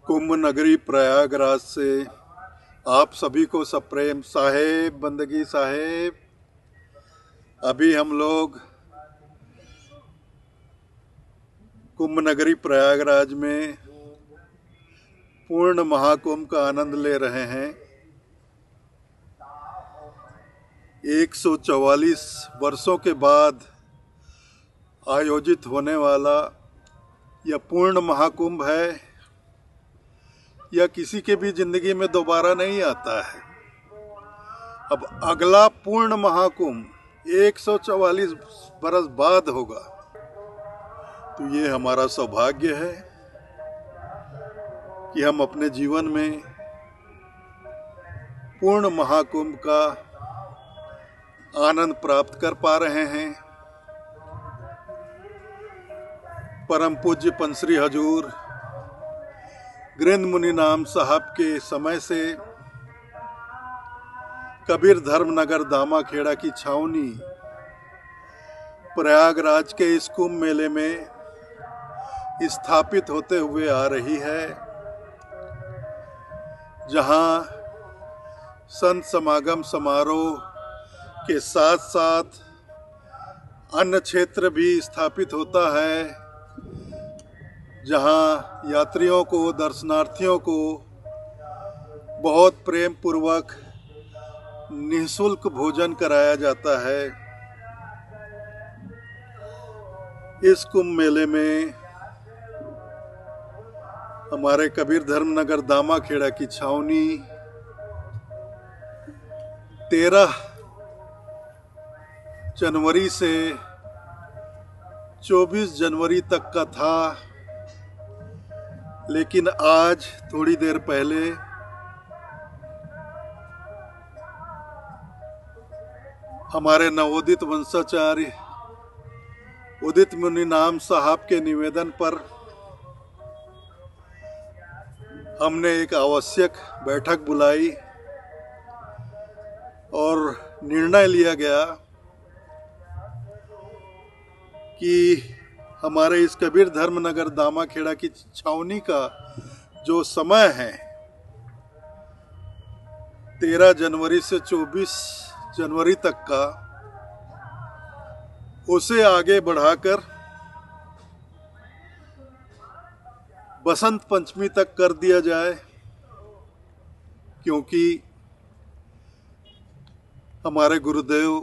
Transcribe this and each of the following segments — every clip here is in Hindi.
कुंभ नगरी प्रयागराज से आप सभी को सप्रेम साहेब, बंदगी साहेब। अभी हम लोग कुंभ नगरी प्रयागराज में पूर्ण महाकुंभ का आनंद ले रहे हैं। 144 वर्षों के बाद आयोजित होने वाला यह पूर्ण महाकुंभ है। यह किसी के भी जिंदगी में दोबारा नहीं आता है। अब अगला पूर्ण महाकुंभ 144 बरस बाद होगा, तो ये हमारा सौभाग्य है कि हम अपने जीवन में पूर्ण महाकुंभ का आनंद प्राप्त कर पा रहे हैं। परम पूज्य पंसरी हजूर गृंद मुनि नाम साहब के समय से कबीर धर्मनगर दामाखेड़ा की छावनी प्रयागराज के इस कुंभ मेले में स्थापित होते हुए आ रही है, जहां संत समागम समारोह के साथ साथ अन्य क्षेत्र भी स्थापित होता है, जहां यात्रियों को, दर्शनार्थियों को बहुत प्रेम पूर्वक निःशुल्क भोजन कराया जाता है। इस कुंभ मेले में हमारे कबीर धर्मनगर दामाखेड़ा की छावनी 13 जनवरी से 24 जनवरी तक का था, लेकिन आज थोड़ी देर पहले हमारे नवोदित वंशाचार्य उदित मुनि नाम साहब के निवेदन पर हमने एक आवश्यक बैठक बुलाई और निर्णय लिया गया कि हमारे इस कबीर धर्मनगर दामाखेड़ा की छावनी का जो समय है 13 जनवरी से 24 जनवरी तक का, उसे आगे बढ़ाकर बसंत पंचमी तक कर दिया जाए, क्योंकि हमारे गुरुदेव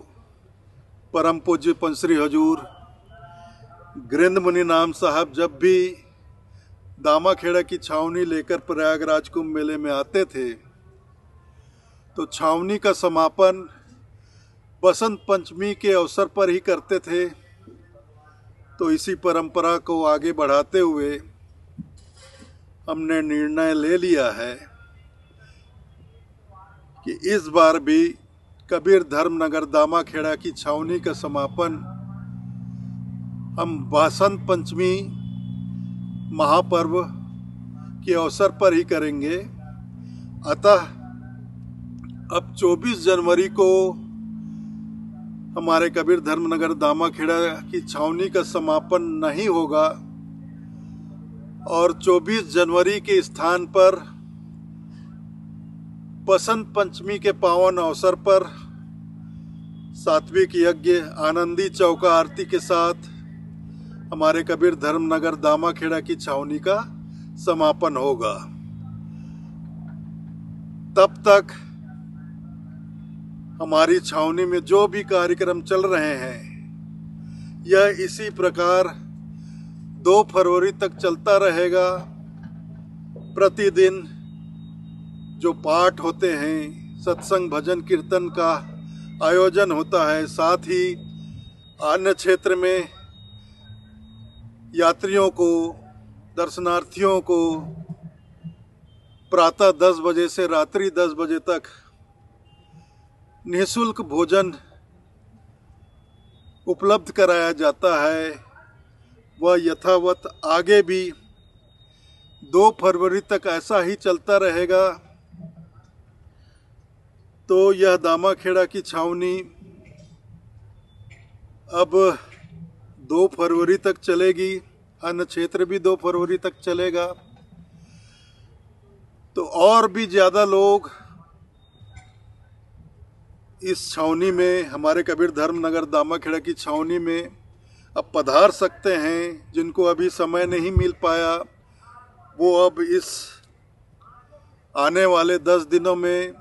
परम पूज्य पंसरी हजूर गृंद मुनि नाम साहब जब भी दामाखेड़ा की छावनी लेकर प्रयागराज कुंभ मेले में आते थे, तो छावनी का समापन बसंत पंचमी के अवसर पर ही करते थे। तो इसी परंपरा को आगे बढ़ाते हुए हमने निर्णय ले लिया है कि इस बार भी कबीर धर्मनगर दामाखेड़ा की छावनी का समापन हम बसंत पंचमी महापर्व के अवसर पर ही करेंगे। अतः अब 24 जनवरी को हमारे कबीर धर्मनगर दामाखेड़ा की छावनी का समापन नहीं होगा और 24 जनवरी के स्थान पर बसंत पंचमी के पावन अवसर पर सात्विक यज्ञ आनंदी चौका आरती के साथ हमारे कबीर धर्मनगर दामाखेड़ा की छावनी का समापन होगा। तब तक हमारी छावनी में जो भी कार्यक्रम चल रहे हैं, यह इसी प्रकार 2 फरवरी तक चलता रहेगा। प्रतिदिन जो पाठ होते हैं, सत्संग भजन कीर्तन का आयोजन होता है, साथ ही अन्य क्षेत्र में यात्रियों को, दर्शनार्थियों को प्रातः 10 बजे से रात्रि 10 बजे तक निःशुल्क भोजन उपलब्ध कराया जाता है। वह यथावत आगे भी 2 फरवरी तक ऐसा ही चलता रहेगा। तो यह दामाखेड़ा की छावनी अब 2 फरवरी तक चलेगी, अन्य क्षेत्र भी 2 फरवरी तक चलेगा। तो और भी ज़्यादा लोग इस छावनी में, हमारे कबीर धर्म नगर दामाखेड़ा की छावनी में अब पधार सकते हैं। जिनको अभी समय नहीं मिल पाया वो अब इस आने वाले 10 दिनों में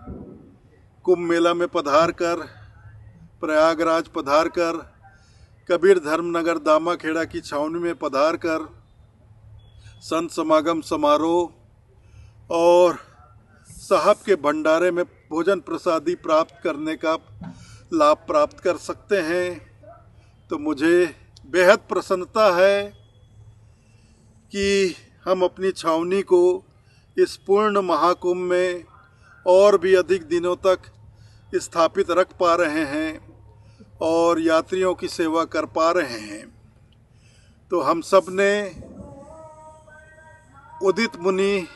कुंभ मेला में पधार कर, प्रयागराज पधार कर, कबीर धर्म नगर दामाखेड़ा की छावनी में पधार कर संत समागम समारोह और साहब के भंडारे में भोजन प्रसादी प्राप्त करने का लाभ प्राप्त कर सकते हैं। तो मुझे बेहद प्रसन्नता है कि हम अपनी छावनी को इस पूर्ण महाकुंभ में और भी अधिक दिनों तक स्थापित रख पा रहे हैं और यात्रियों की सेवा कर पा रहे हैं। तो हम सब ने उदित मुनि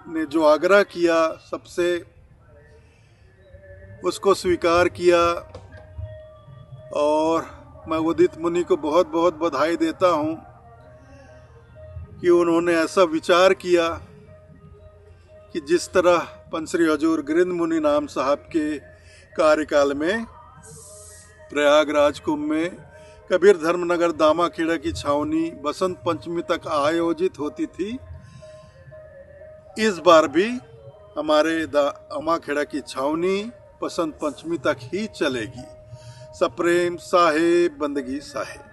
ने जो आग्रह किया सबसे, उसको स्वीकार किया और मैं उदित मुनि को बहुत बहुत बधाई देता हूँ कि उन्होंने ऐसा विचार किया कि जिस तरह पंचश्री हजूर गृंद मुनि नाम साहब के कार्यकाल में प्रयागराज कुंभ में कबीर धर्म नगर दामाखेड़ा की छावनी बसंत पंचमी तक आयोजित होती थी, इस बार भी हमारे दामाखेड़ा की छावनी बसंत पंचमी तक ही चलेगी। सप्रेम साहेब, बंदगी साहेब।